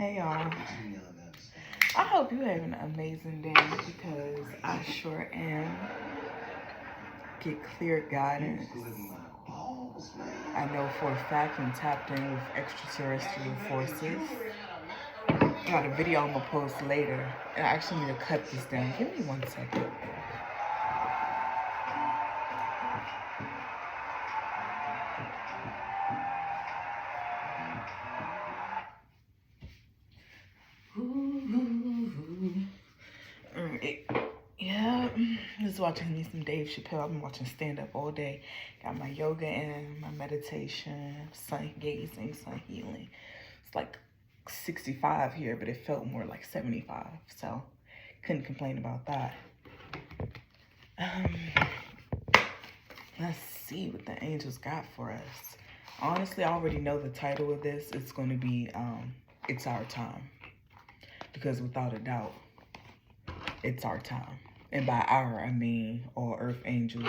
Hey y'all. I hope you have an amazing day because I sure am. Get clear guidance. I know for a fact I'm tapped in with extraterrestrial forces. I got a video I'm gonna post later, and I actually need to cut this down. Give me 1 second. Yeah, just watching me some Dave Chappelle. I've been watching stand-up all day. Got my yoga in, my meditation, sun gazing, sun healing. It's like 65 here, but it felt more like 75, so couldn't complain about that. Let's see what the angels got for us. Honestly, I already know the title of this. It's going to be It's Our Time, because without a doubt, it's our time. And by our, I mean all earth angels,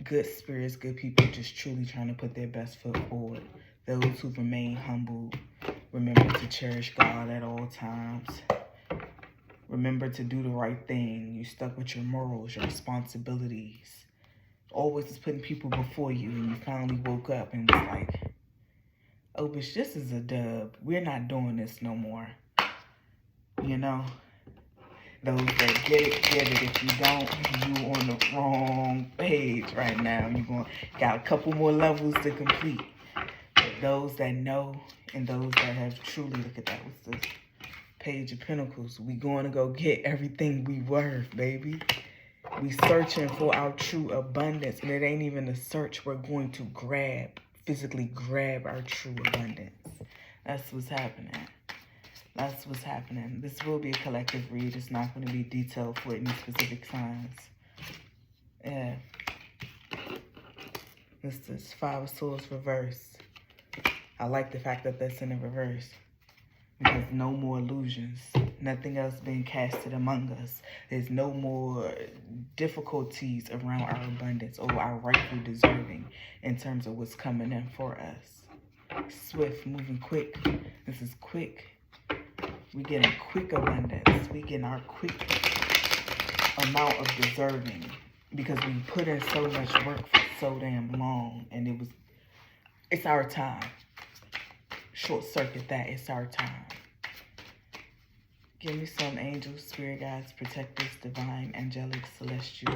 good spirits, good people, just truly trying to put their best foot forward. Those who remain humble, remember to cherish God at all times. Remember to do the right thing. You stuck with your morals, your responsibilities. Always is putting people before you, and you finally woke up and was like, oh, bitch, this is a dub. We're not doing this no more. You know? Those that get it. If you don't, you on the wrong page right now. Got a couple more levels to complete. But those that know and those that have truly, look at that, what's this? Page of Pentacles. We going to go get everything we worth, baby. We searching for our true abundance, and it ain't even a search. We're going to physically grab our true abundance. That's what's happening. That's what's happening. This will be a collective read. It's not going to be detailed for any specific signs. Yeah. This is Five of Swords reverse. I like the fact that that's in the reverse, because no more illusions. Nothing else being casted among us. There's no more difficulties around our abundance or our rightful deserving in terms of what's coming in for us. Swift, moving quick. This is quick. We getting quick abundance. We getting our quick amount of deserving, because we put in so much work for so damn long, and it's our time. Short circuit that, it's our time. Give me some angels, spirit guides, protectors, divine, angelic, celestial,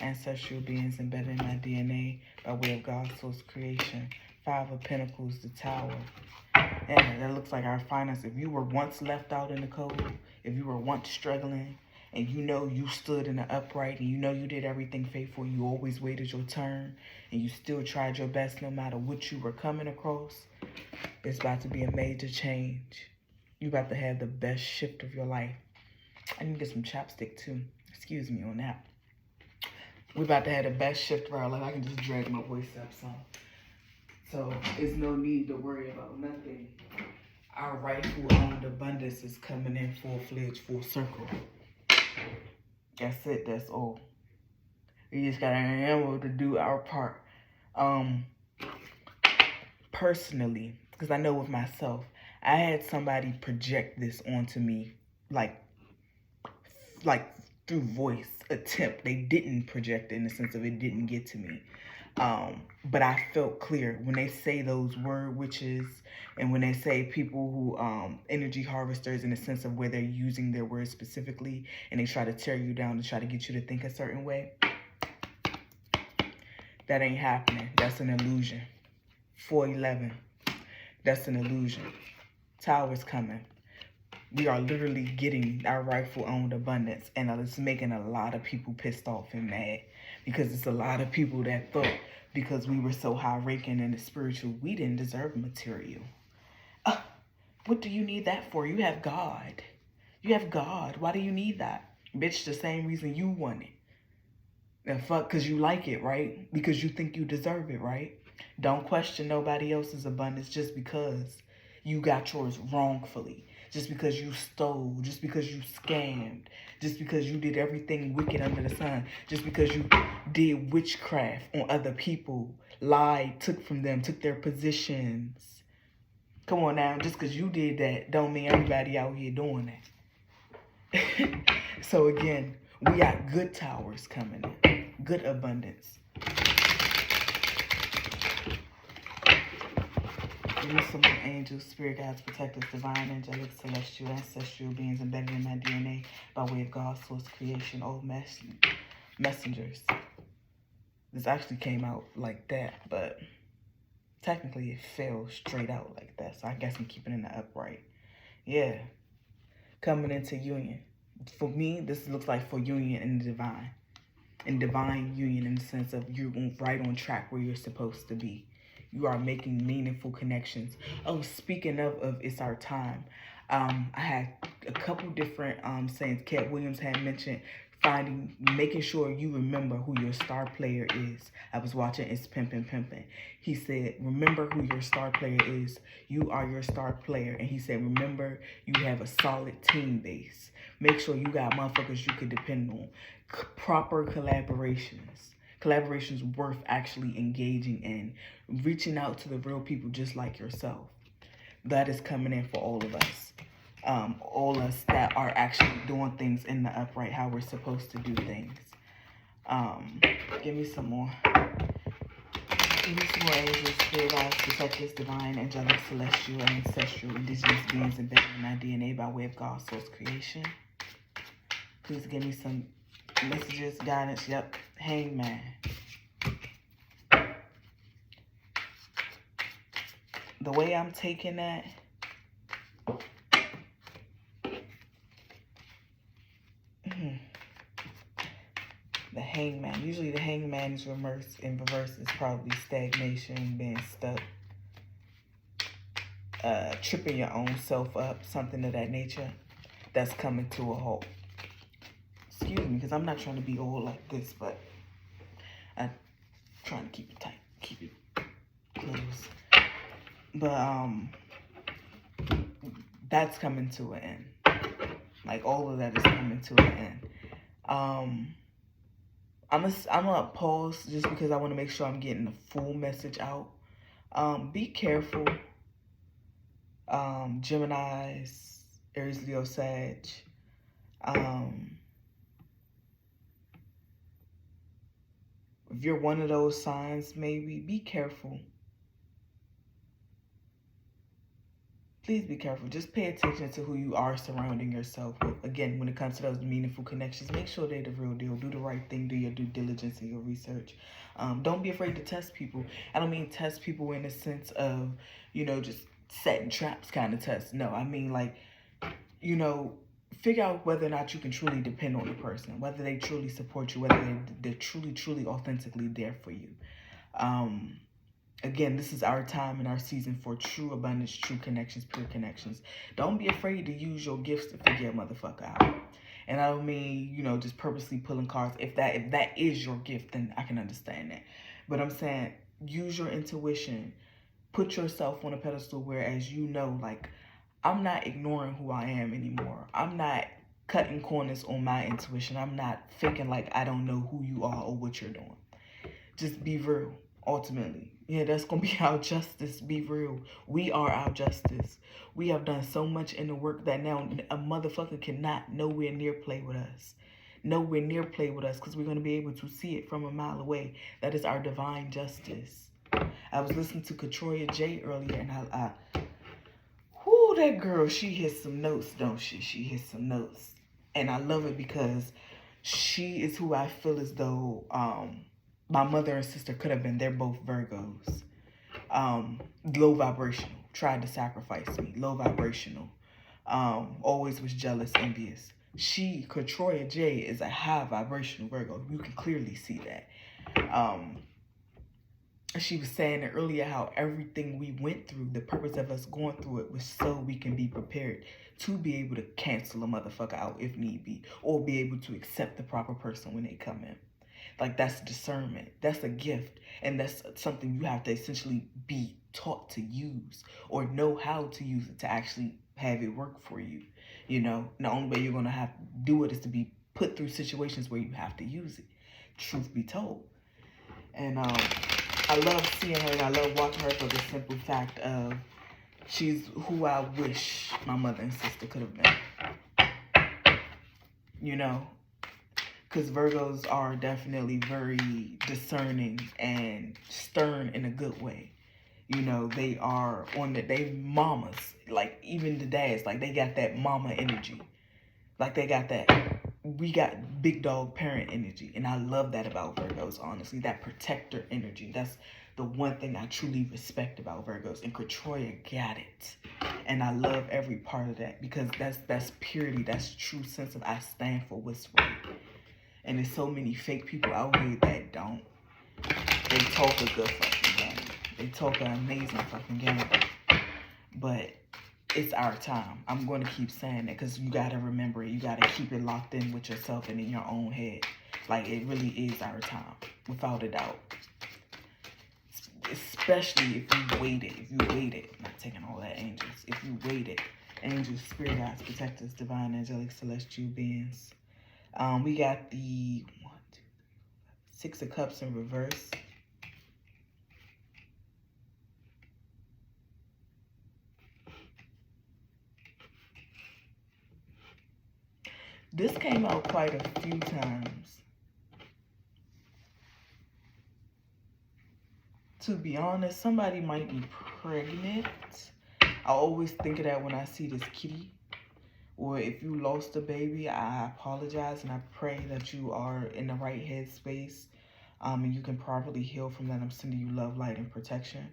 ancestral beings embedded in my DNA by way of God's source creation. Five of Pentacles, the Tower. And that looks like our finance. If you were once left out in the cold, if you were once struggling, and you know you stood in the upright, and you know you did everything faithful, you always waited your turn, and you still tried your best no matter what you were coming across, it's about to be a major change. You about to have the best shift of your life. I need to get some chapstick too. Excuse me on that. We're about to have the best shift of our life. I can just drag my voice up some. So there's no need to worry about nothing. Our rightful owned abundance is coming in full-fledged, full circle. That's it. That's all. We just gotta remember to do our part. Personally, because I know with myself, I had somebody project this onto me, like through voice attempt. They didn't project it in the sense of it didn't get to me. But I felt clear when they say those word witches, and when they say people who, energy harvesters, in the sense of where they're using their words specifically, and they try to tear you down to try to get you to think a certain way. That ain't happening. That's an illusion. 411. That's an illusion. Tower's coming. We are literally getting our rightful owned abundance, and it's making a lot of people pissed off and mad, because it's a lot of people that thought because we were so high ranking in the spiritual, we didn't deserve material. What do you need that for? You have God. You have God. Why do you need that? Bitch, the same reason you want it. And fuck, because you like it, right? Because you think you deserve it, right? Don't question nobody else's abundance just because you got yours wrongfully. Just because you stole, just because you scammed, just because you did everything wicked under the sun, just because you did witchcraft on other people, lied, took from them, took their positions. Come on now, just because you did that don't mean everybody out here doing that. So again, we got good towers coming in, good abundance. Give me some angels, spirit guides, protectors, divine, angelic, celestial, ancestral beings embedded in my DNA by way of God's source creation, old messengers. This actually came out like that, but technically it fell straight out like that. So I guess I'm keeping it in the upright. Yeah. Coming into union. For me, this looks like for union in the divine. In divine union in the sense of you're right on track where you're supposed to be. You are making meaningful connections. Oh, speaking of it's our time. I had a couple different sayings. Cat Williams had mentioned making sure you remember who your star player is. I was watching It's Pimpin' Pimpin'. He said, remember who your star player is. You are your star player. And he said, remember you have a solid team base. Make sure you got motherfuckers you can depend on. Proper collaborations. Collaborations worth actually engaging in. Reaching out to the real people just like yourself. That is coming in for all of us. All us that are actually doing things in the upright, how we're supposed to do things. Give me some more. Give me some more angels, spirit guides, protectors, divine, angelic, celestial, ancestral, indigenous beings embedded in my DNA by way of God's source creation. Please give me some messages, guidance. Yep, Hangman. The way I'm taking that, the Hangman. Usually the Hangman is reversed. In reverse is probably stagnation, being stuck, tripping your own self up, something of that nature. That's coming to a halt. Excuse me, because I'm not trying to be all like this, but I'm trying to keep it tight, keep it close. But that's coming to an end. Like all of that is coming to an end. I'm gonna pause just because I want to make sure I'm getting the full message out. Be careful, Geminis, Aries, Leo, Sag. If you're one of those signs, maybe be careful. Please be careful. Just pay attention to who you are surrounding yourself with. Again, when it comes to those meaningful connections, make sure they're the real deal. Do the right thing. Do your due diligence and your research. Don't be afraid to test people. I don't mean test people in the sense of, just setting traps kind of test. No, I mean like, figure out whether or not you can truly depend on the person, whether they truly support you, whether they're truly, authentically there for you. Again, this is our time and our season for true abundance, true connections, pure connections. Don't be afraid to use your gifts to figure a motherfucker out. And I don't mean, just purposely pulling cards. If that is your gift, then I can understand that. But I'm saying use your intuition. Put yourself on a pedestal whereas like, I'm not ignoring who I am anymore. I'm not cutting corners on my intuition. I'm not thinking like I don't know who you are or what you're doing. Just be real, ultimately. Yeah, that's going to be our justice. Be real. We are our justice. We have done so much in the work that now a motherfucker cannot nowhere near play with us. Nowhere near play with us because we're going to be able to see it from a mile away. That is our divine justice. I was listening to Katroya J earlier and that girl, she hits some notes, don't she? She hits some notes. And I love it because she is who I feel as though my mother and sister could have been. They're both Virgos. Low vibrational. Tried to sacrifice me. Low vibrational. Always was jealous, envious. Katroya J, is a high vibrational Virgo. You can clearly see that. She was saying earlier how everything we went through, the purpose of us going through it was so we can be prepared to be able to cancel a motherfucker out if need be, or be able to accept the proper person when they come in. Like, that's discernment. That's a gift. And that's something you have to essentially be taught to use or know how to use it to actually have it work for you. The only way you're going to have to do it is to be put through situations where you have to use it. Truth be told. And I love seeing her and I love watching her for the simple fact of She's who I wish my mother and sister could have been. You know, because Virgos are definitely very discerning and stern in a good way. You know, they are they mamas, like even the dads, like they got that mama energy. Like they got we got big dog parent energy. And I love that about Virgos, honestly, that protector energy. That's the one thing I truly respect about Virgos. And Katroya got it. And I love every part of that because that's purity. That's true sense of I stand for what's right. And there's so many fake people out here that don't. They talk a good fucking game. They talk an amazing fucking game. But it's our time. I'm going to keep saying that because you got to remember it. You got to keep it locked in with yourself and in your own head. Like, it really is our time, without a doubt. Especially if you waited. If you waited. I'm not taking all that, angels. If you waited. Angels, spirit guides, protectors, divine, angelic, celestial beings. We got the 6 of Cups in reverse. This came out quite a few times. To be honest, somebody might be pregnant. I always think of that when I see this kitty. Or if you lost a baby, I apologize and I pray that you are in the right headspace and you can properly heal from that. I'm sending you love, light, and protection.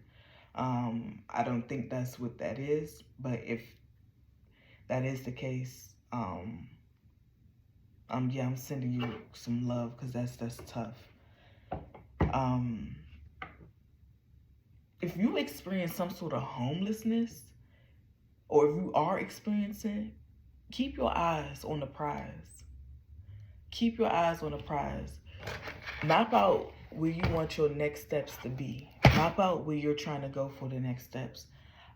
I don't think that's what that is, but if that is the case, yeah, I'm sending you some love because that's tough. If you experience some sort of homelessness, or if you are experiencing, keep your eyes on the prize. Keep your eyes on the prize. Map out where you want your next steps to be. Map out where you're trying to go for the next steps.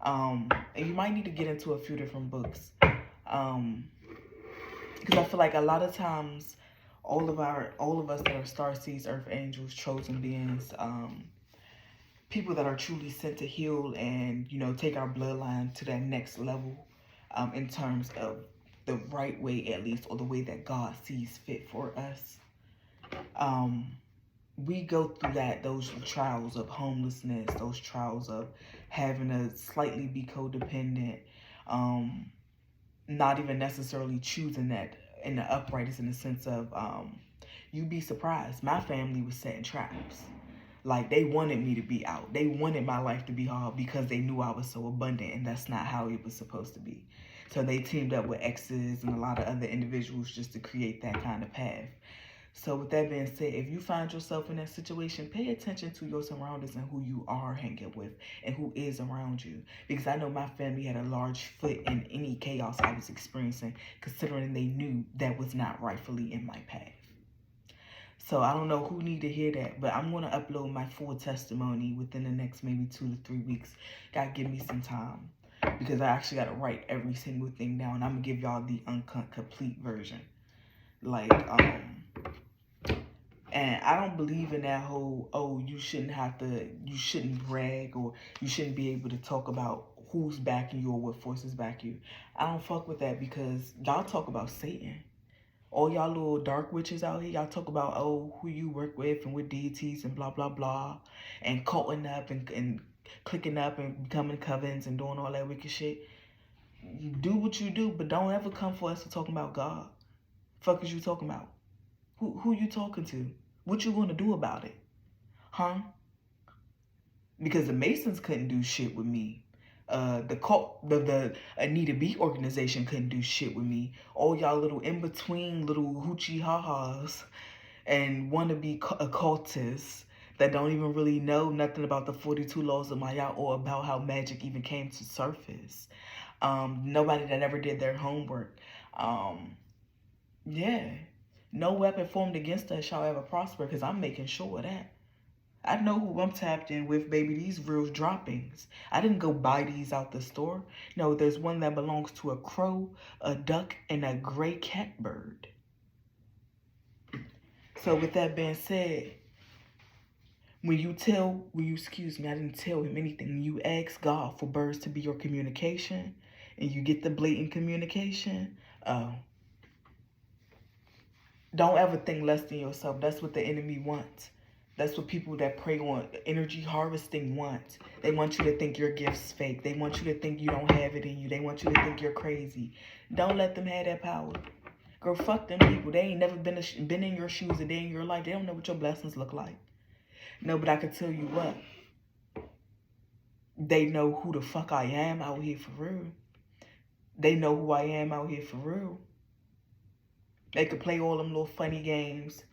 And you might need to get into a few different books. Because I feel like a lot of times, all of us that are starseeds, earth angels, chosen beings, people that are truly sent to heal and, you know, take our bloodline to that next level in terms of the right way, at least, or the way that God sees fit for us. We go through those trials of homelessness, those trials of having to slightly be codependent, not even necessarily choosing that in the uprightest, in the sense of, you'd be surprised. My family was setting traps. Like, they wanted me to be out. They wanted my life to be hard because they knew I was so abundant, and that's not how it was supposed to be. So they teamed up with exes and a lot of other individuals just to create that kind of path. So with that being said, if you find yourself in that situation, pay attention to your surroundings and who you are hanging with and who is around you. Because I know my family had a large foot in any chaos I was experiencing, considering they knew that was not rightfully in my path. So I don't know who need to hear that, but I'm going to upload my full testimony within the next maybe 2 to 3 weeks. God, give me some time because I actually got to write every single thing down. I'm going to give y'all the uncut, complete version. Like, and I don't believe in that whole, oh, you shouldn't brag, or you shouldn't be able to talk about who's backing you or what forces back you. I don't fuck with that because y'all talk about Satan. All y'all little dark witches out here, y'all talk about, oh, who you work with and with deities and blah, blah, blah. And culting up and clicking up and becoming covens and doing all that wicked shit. You do what you do, but don't ever come for us to talking about God. Fuck is you talking about? Who you talking to? What you gonna do about it? Huh? Because the Masons couldn't do shit with me. The cult, the Anita B organization couldn't do shit with me. All y'all little in-between little hoochie ha-has and wannabe occultists that don't even really know nothing about the 42 laws of Maya or about how magic even came to surface. Nobody that ever did their homework. Yeah. No weapon formed against us shall ever prosper, because I'm making sure of that. I know who I'm tapped in with, baby. These real droppings. I didn't go buy these out the store. No, there's one that belongs to a crow, a duck, and a gray catbird. So with that being said, When you excuse me, I didn't tell him anything. When you ask God for birds to be your communication and you get the blatant communication, don't ever think less than yourself. That's what the enemy wants. That's what people that prey on energy harvesting want. They want you to think your gift's fake. They want you to think you don't have it in you. They want you to think you're crazy. Don't let them have that power. Girl, fuck them people. They ain't never been in your shoes a day in your life. They don't know what your blessings look like. No, but I can tell you what. They know who the fuck I am out here for real. They know who I am out here for real. They could play all them little funny games.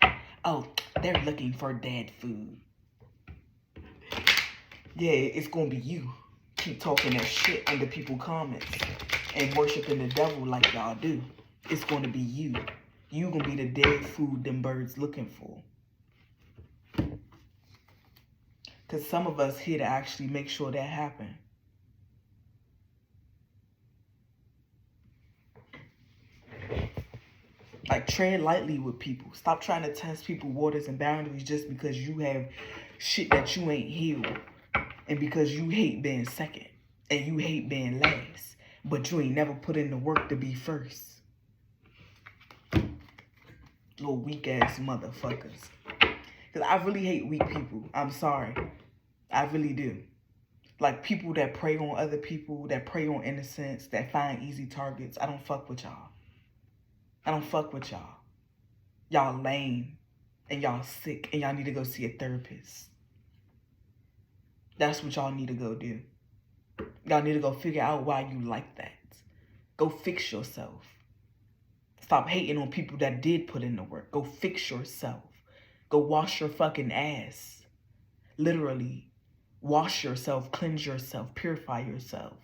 Oh, they're looking for dead food. Yeah, it's gonna be you. Keep talking that shit under people's comments and worshiping the devil like y'all do. It's gonna be you. You gonna be the dead food them birds looking for. Because some of us here to actually make sure that happen. Like, tread lightly with people. Stop trying to test people's waters and boundaries just because you have shit that you ain't healed. And because you hate being second. And you hate being last. But you ain't never put in the work to be first. Little weak-ass motherfuckers. Because I really hate weak people. I'm sorry. I really do. Like, people that prey on other people, that prey on innocence, that find easy targets. I don't fuck with y'all. I don't fuck with y'all. Y'all lame. And y'all sick. And y'all need to go see a therapist. That's what y'all need to go do. Y'all need to go figure out why you like that. Go fix yourself. Stop hating on people that did put in the work. Go fix yourself. Go wash your fucking ass. Literally. Wash yourself, cleanse yourself, purify yourself.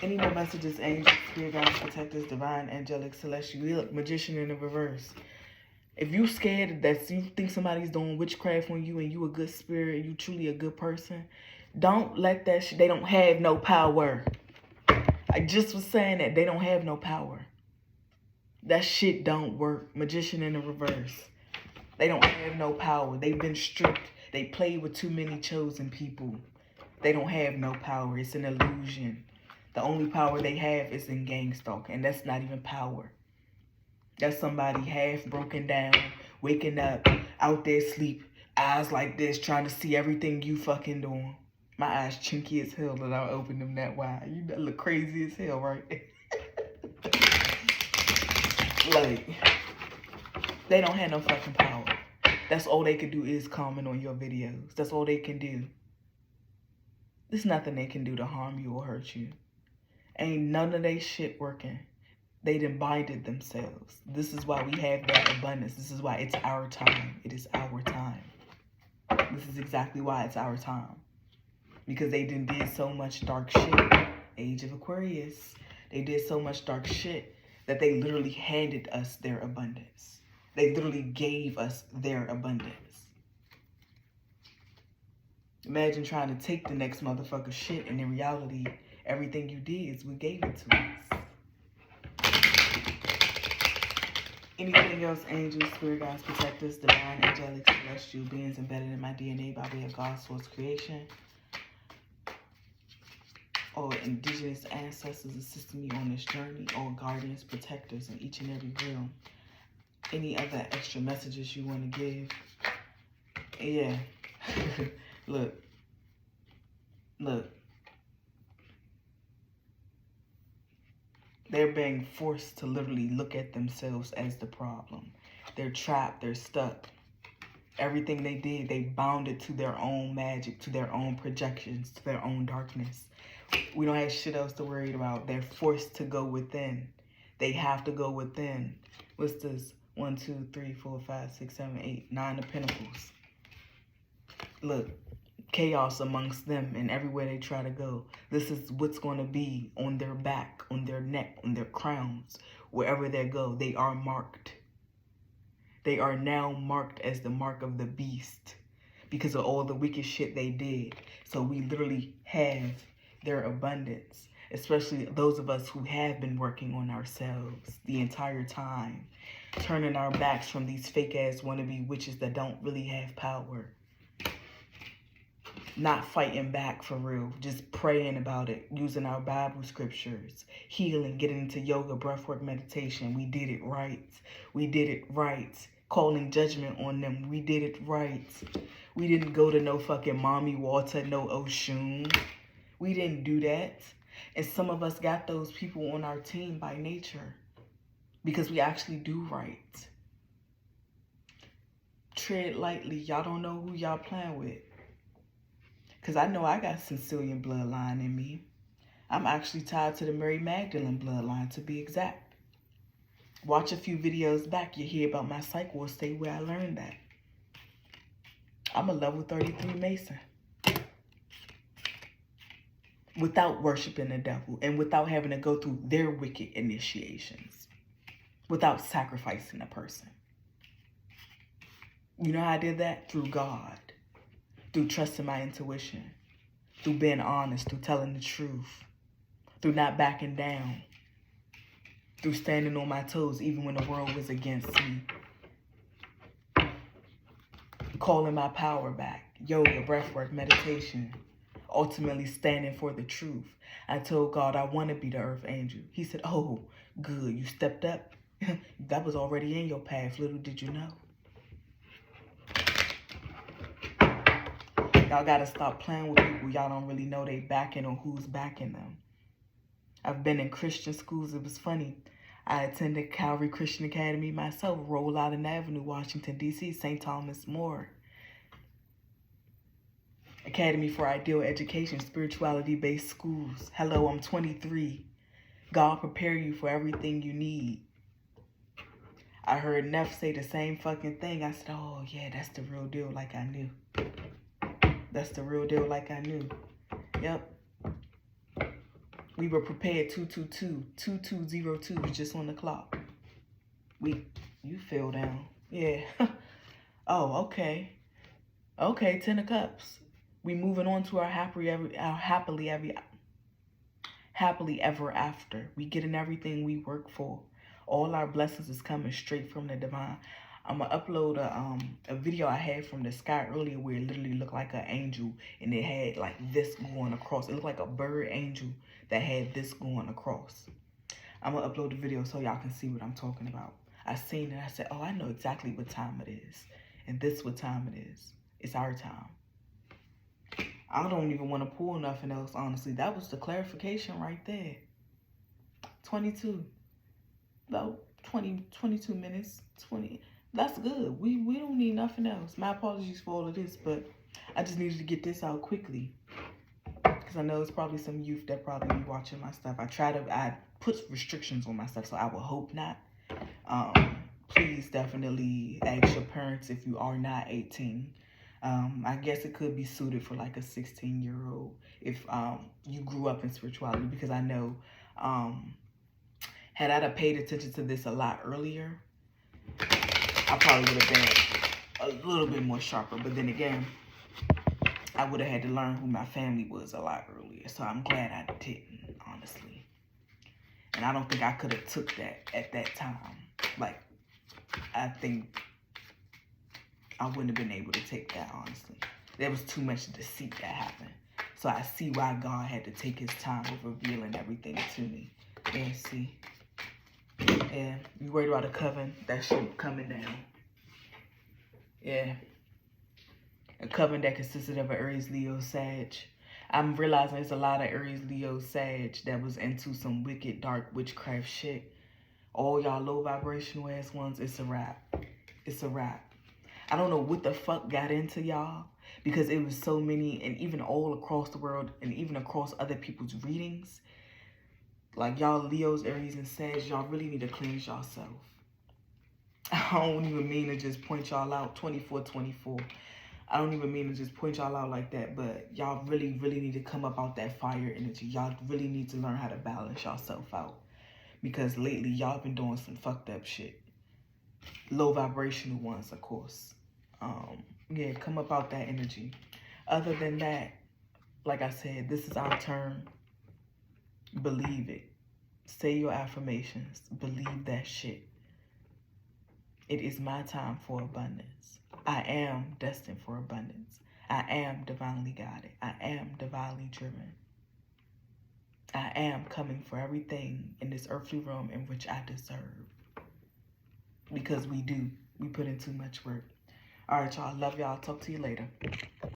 Any more messages, angels, spirit guides, protectors, divine, angelic, celestial, look, magician in the reverse. If you scared that you think somebody's doing witchcraft on you and you a good spirit and you truly a good person, don't let that shit, they don't have no power. I just was saying that they don't have no power. That shit don't work. Magician in the reverse. They don't have no power. They've been stripped. They played with too many chosen people. They don't have no power. It's an illusion. The only power they have is in gang stalk, and that's not even power. That's somebody half broken down, waking up, out there sleep, eyes like this, trying to see everything you fucking doing. My eyes chinky as hell that I open them that wide. You look crazy as hell, right? Like, they don't have no fucking power. That's all they can do is comment on your videos. That's all they can do. There's nothing they can do to harm you or hurt you. Ain't none of they shit working. They done binded themselves. This is why we have that abundance. This is why it's our time. It is our time. This is exactly why it's our time. Because they done did so much dark shit. Age of Aquarius. They did so much dark shit that they literally handed us their abundance. They literally gave us their abundance. Imagine trying to take the next motherfucker shit, and in reality, everything you did is we gave it to us. Anything else, angels, spirit guides, protectors, divine, angelic, celestial beings embedded in my DNA by way of God's source creation, or indigenous ancestors assisting me on this journey, or guardians, protectors in each and every realm. Any other extra messages you want to give? Yeah. Look. They're being forced to literally look at themselves as the problem. They're trapped. They're stuck. Everything they did, they bound it to their own magic, to their own projections, to their own darkness. We don't have shit else to worry about. They're forced to go within. They have to go within. What's this? 1, 2, 3, 4, 5, 6, 7, 8, 9 of Pentacles. Look, chaos amongst them and everywhere they try to go. This is what's going to be on their back, on their neck, on their crowns. Wherever they go, they are marked. They are now marked as the mark of the beast because of all the wicked shit they did. So we literally have their abundance, especially those of us who have been working on ourselves the entire time. Turning our backs from these fake-ass wannabe witches that don't really have power. Not fighting back for real. Just praying about it. Using our Bible scriptures. Healing. Getting into yoga, breathwork, meditation. We did it right. We did it right. Calling judgment on them. We did it right. We didn't go to no fucking mommy water, no Oshun. We didn't do that. And some of us got those people on our team by nature. Because we actually do right. Tread lightly. Y'all don't know who y'all playing with. Because I know I got Sicilian bloodline in me. I'm actually tied to the Mary Magdalene bloodline, to be exact. Watch a few videos back. You hear about my psych ward state where I learned that. I'm a level 33 Mason. Without worshiping the devil and without having to go through their wicked initiations. Without sacrificing a person. You know how I did that? Through God. Through trusting my intuition. Through being honest. Through telling the truth. Through not backing down. Through standing on my toes even when the world was against me. Calling my power back. Yoga, breathwork, meditation. Ultimately standing for the truth. I told God I want to be the earth angel. He said, oh, good, you stepped up. That was already in your path. Little did you know. Y'all got to stop playing with people y'all don't really know they backing or who's backing them. I've been in Christian schools. It was funny. I attended Calvary Christian Academy myself, Rhode Island Avenue, Washington, D.C., St. Thomas More. Academy for Ideal Education, spirituality-based schools. Hello, I'm 23. God prepare you for everything you need. I heard Neff say the same fucking thing. I said, oh, yeah, that's the real deal like I knew. That's the real deal like I knew. Yep. We were prepared 222. 2202 was just on the clock. You fell down. Yeah. Oh, okay. Okay, 10 of Cups. We moving on to our happily ever after. We getting everything we work for. All our blessings is coming straight from the divine. I'm going to upload a video I had from the sky earlier where it literally looked like an angel and it had like this going across. It looked like a bird angel that had this going across. I'm going to upload the video so y'all can see what I'm talking about. I seen it. I said, oh, I know exactly what time it is. And this what time it is. It's our time. I don't even want to pull nothing else, honestly. That was the clarification right there. 22. About 22 minutes. 20. That's good. We don't need nothing else. My apologies for all of this, but I just needed to get this out quickly. Because I know it's probably some youth that probably be watching my stuff. I put restrictions on my stuff, so I would hope not. Please definitely ask your parents if you are not 18. I guess it could be suited for like a 16-year-old if you grew up in spirituality, because I know had I paid attention to this a lot earlier, I probably would have been a little bit more sharper. But then again, I would have had to learn who my family was a lot earlier. So I'm glad I didn't, honestly. And I don't think I could have took that at that time. Like, I think I wouldn't have been able to take that, honestly. There was too much deceit that happened. So I see why God had to take his time with revealing everything to me. Yeah, see. Yeah, you worried about a coven? That shit coming down. Yeah. A coven that consisted of an Aries, Leo, Sag. I'm realizing there's a lot of Aries, Leo, Sag that was into some wicked, dark witchcraft shit. All y'all low vibrational ass ones, it's a wrap. It's a wrap. I don't know what the fuck got into y'all, because it was so many, and even all across the world, and even across other people's readings. Like y'all Leos, Aries, and Sag, y'all really need to cleanse yourself. I don't even mean to just point y'all out 24/24. I don't even mean to just point y'all out like that, but y'all really, really need to come up out that fire energy. Y'all really need to learn how to balance yourself out. Because lately, y'all been doing some fucked up shit. Low vibrational ones, of course. Yeah, come up out that energy. Other than that, like I said, this is our turn. Believe it. Say your affirmations. Believe that shit. It is my time for abundance. I am destined for abundance. I am divinely guided. I am divinely driven. I am coming for everything in this earthly realm in which I deserve. Because we do. We put in too much work. All right, y'all. Love y'all. Talk to you later.